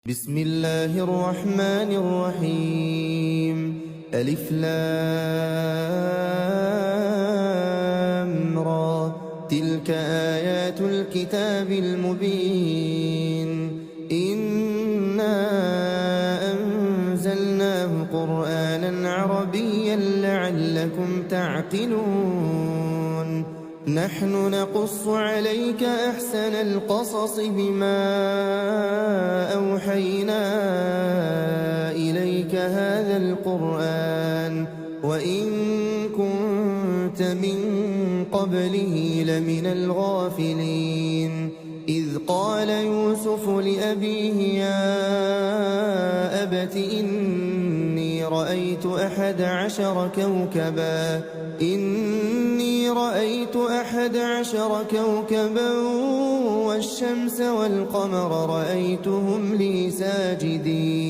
بسم الله الرحمن الرحيم. ألف لام را. تلك آيات الكتاب المبين. إنا أنزلناه قرآنا عربيا لعلكم تعقلون. نحن نقص عليك أحسن القصص بما أوحينا إليك هذا القرآن وإن كنت من قبله لمن الغافلين. إذ قال يوسف لأبيه يا أبت إني رأيت 11 كوكبا والشمس والقمر رأيتهم لي ساجدين.